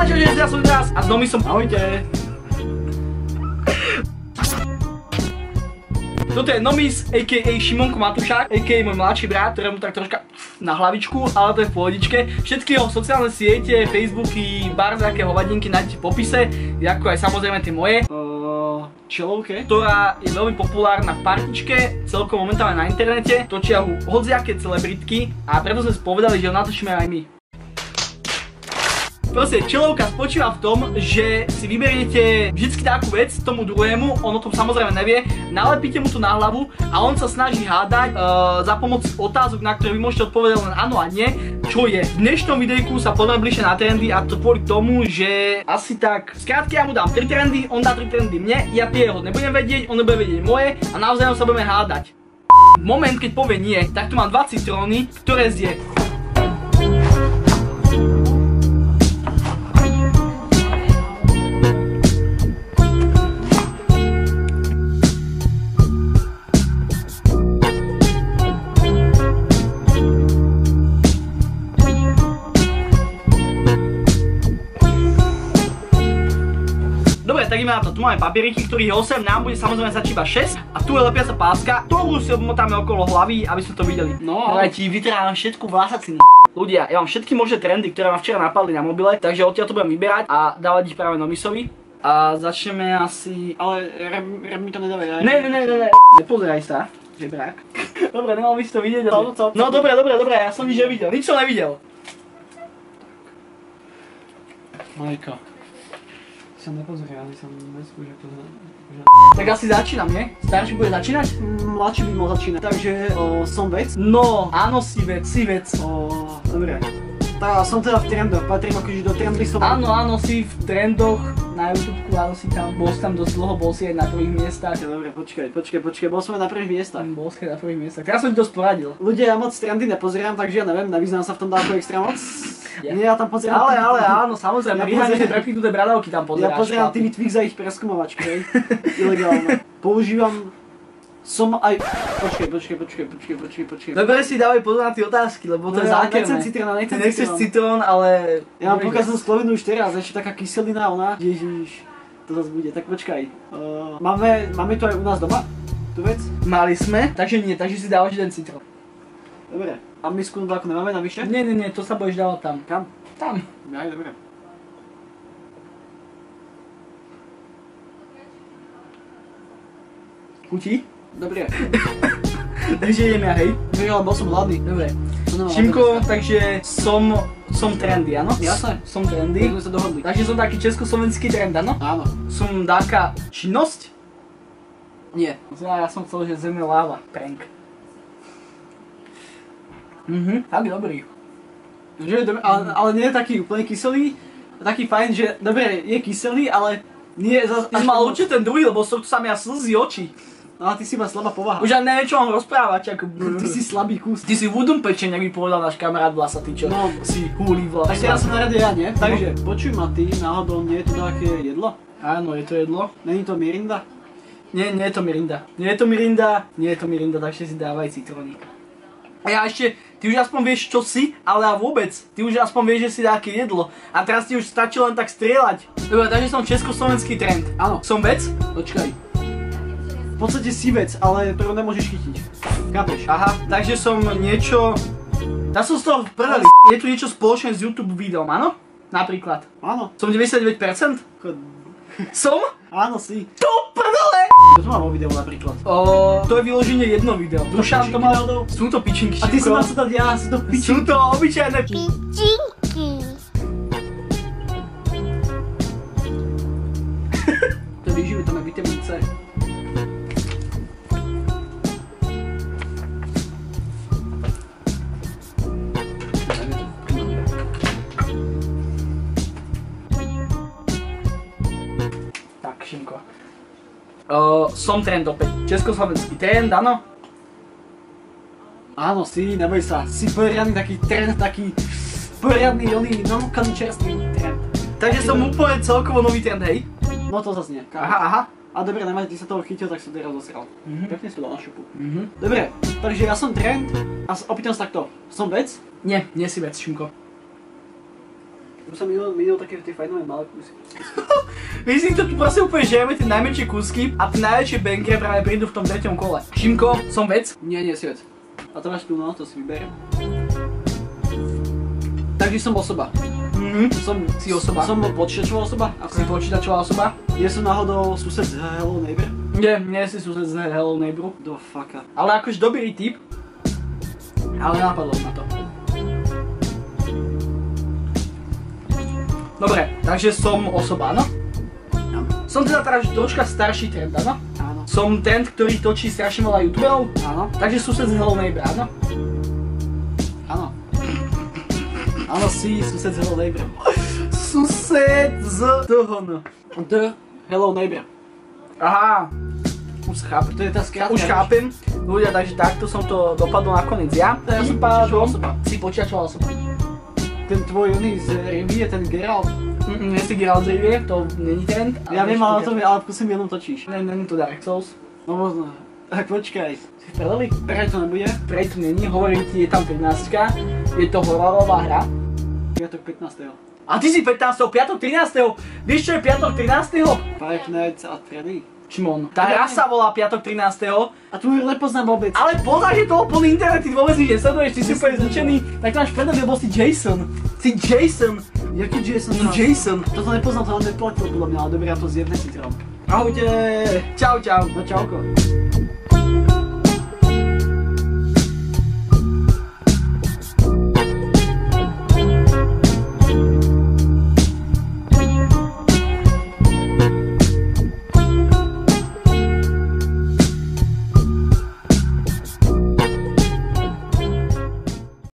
Čauže, ja som teraz a s Nomisom. Ahojte. Toto je Nomis, a.k.a. Šimonko Matušák, a.k.a. môj mladší brat, ktorému tak troška na hlavičku, ale to je v pohodičke. Všetky jeho sociálne siete, Facebooky, barzáke, hovadinky nájdete v popise, ako aj samozrejme tie moje. Čelovke, ktorá je veľmi populárna v partičke, celkom momentálne na internete, točia ho hociaké celebritky a preto sme si povedali, že ho natočíme aj my. Proste čelovka spočíva v tom, že si vyberiete vždycky takú vec tomu druhému, on o tom samozrejme nevie, nalepíte mu to na hlavu a on sa snaží hádať za pomoc otázok, na ktoré vy môžete odpovedať len áno a nie, čo je. V dnešnom videjku sa pozrieme bližšie na trendy a to kvôli tomu, že asi tak, skrátke ja mu dám 3 trendy, on dá 3 trendy mne, ja tie jeho nebudem vedieť, on nebude vedieť moje a navzájom sa budeme hádať. Moment, keď povie nie, tak tu mám 2 citróny, ktoré zje. Tak ideme na to, tu máme papieriky, ktorých je 8, nám bude samozrejme stačiť iba 6 a tu je lepiaca páska, ktorú si obmotáme okolo hlavy, aby sme to videli. No, ale ti vytrhávam všetku vlásaciny. Ľudia, ja mám všetky možné trendy, ktoré ma včera napadli na mobile, takže odtiaľ to budem vyberať a dávať ich práve Nomisovi. A začneme asi... Ale rap mi to nedávaj. Ne, nepozeraj sa, žebrák. Dobre, nemal by si to vidieť. No dobre, ja som nič nevidel, nič som nevidel. Majka. Som nepozeral, som neskúšal to. Tak asi začínam, nie? Starší bude začínať? Mladší by mal začínať. Takže som vec? No, áno, si vec. Dobre. Tak som teda v trendoch, patrím akože do trendlistov. Áno, si v trendoch na YouTubeku, áno si tam, bol si tam dosť dlho, bol si aj na prvých miestach. Dobre, počkaj, bol som aj na prvých miestach. Bol si aj na prvých miestach, teraz som ti dosť poradil. Ľudia, ja moc trendy nepozerám, takže ja neviem, nevyznám sa v tom dáko extra moc. Nie, ja tam pozerám... Ale áno, samozrejme, vyháňam tie prepiknuté bradavky tam pozeráš. Ja pozerám TV Twix a ich preskumovačky, hej. Ilegálne. Používam... Som aj... Počkej. Dobre si dávaj pozor na tie otázky, lebo to je zákerné. Ty nechceš citrón, ale... Ja mám pokaznú slovinu už teraz, ešte taká kyselina, ona... Ježiš, to zase bude, tak počkaj. Máme to aj u nás doma? Tu vec? Mali sme, takže nie, takže si dávaš jeden citrón. Dobre. A misku nudláku nemáme navyše? Nie, to sa budeš dávať tam. Kam? Tam. Aj, dobre. Chutí? Dobre. Takže idem ja, hej? Ale bol som hladný. Dobre. Šimko, takže som trendy, áno? Jasné. Som trendy. Sme sa dohodli. Takže som taký československý trend, áno? Áno. Som taká činnosť? Nie. Ja som chcel, že zeme láva. Prank. Tak dobrý. Ale nie je taký úplne kyselý. Taký fajn, že dobre, je kyselý, ale nie je zase... Ty si mal určite ten druhý, lebo z tohto sa mi slzí oči. No a ty si ma slabá povaha. Už aj neviem, čo mám rozprávať, ako... Ty si slabý kus. Ty si vudum pečeň, jak by povedal náš kamarát vlasatý, čo no. Si húli vlasatý. Tak teraz som na rade ja, nie? Takže, počuj ma ty, náhodou nie je to také jedlo? Áno, je to jedlo. Není to mirinda? Nie je to mirinda. Nie je to mirinda, takže si dávaj citrónik. A ja ešte, ty už aspoň vieš, čo si, ale ja vôbec. Ty už aspoň vieš, že si nejaké jedlo. A teraz ti už stačí len tak strieľať. Dobre, takže som československý trend. Áno. Som vec? Počkaj. V podstate si vec, ale to nemôžeš chytiť. Chápeš? Aha, takže som niečo... Ja som z toho prdeli. Je tu niečo spoločné s YouTube videom, áno? Napríklad. Áno. Som 99%? Som? Áno, si. To prdele! Čo to má vo videu napríklad? To je vyloženie jedno video. Dušan to mal... Sú to pičinky, Šimko. A ty si mal sa dať ja, sú to pičinky. Sú to obyčajné pičinky. To je výživy, tam je vitamín C. Šimko. Som trend opäť. Československý trend, áno? Áno, si, neboj sa. Si poriadny taký trend, taký poriadny, nový čerstvý trend. Takže som úplne celkovo nový trend, hej? No to zase nie. Aha. A dobre, nemaj, ty sa toho chytil, tak som teraz dosral. Pekne si to dal na šupu. Dobre, takže ja som trend a opýtam sa takto. Som vec? Nie si vec, Šimko. Už som minul také tie fajnové malé kusy. My si to tu proste úplne žijeme tie najmenšie kúsky a tie najväčšie bangre práve prídu v tom 3. kole. Šimko, som vec? Nie si vec. A to máš tu, no, to si vyberiem. Takže som osoba. Som si osoba. Som počítačová osoba. Si počítačová osoba. Nie som náhodou sused z Hello Neighbor? Nie si sused z Hello Neighboru. Do fucka. Ale akož dobrý tip. Ale napadlo na to. Dobre, takže som osoba, áno? Áno. Som teda troška starší trend, áno? Áno. Som trend, ktorý točí strašne veľa youtuberov? Áno. Takže sused z Hello Neighbor, áno? Áno. Áno, si sused z Hello Neighbor. Sused z toho, no. The Hello Neighbor. Aha. Už chápem, to je tá skrátka. Už chápem. Ľudia, takže takto som to dopadol nakoniec ja. Ja som počítačová osoba. Si počítačová osoba. Ten tvoj oný z Rivie, ten Geralt. Nie si Geralt z Rivie, to není trend. Ja viem, ale prosím jednom točíš. Není to Dark Souls. No možno. Tak počkaj. Si v predali? Prečo to nebude? Prečo není, hovorím ti, je tam 13-ka. Je to hororová hra. Piatok 15. A ty si 15. Piatok 13. Vieš čo je piatok 13. Five Nights at Freddy. Čimon. Tá hra sa volá piatok 13. A tu ju nepoznám vôbec. Ale poznáš, že to úplný internet, ty vôbec nič nesleduješ, ty si úplne zničený. Tak máš predobie, bol si Jason. Si Jason. Jaký Jason? Jason. Toto nepoznám, to len neplatil podľa mňa, ale dobré, ja to zjedne si trom. Ahojte. Čau. No čauko.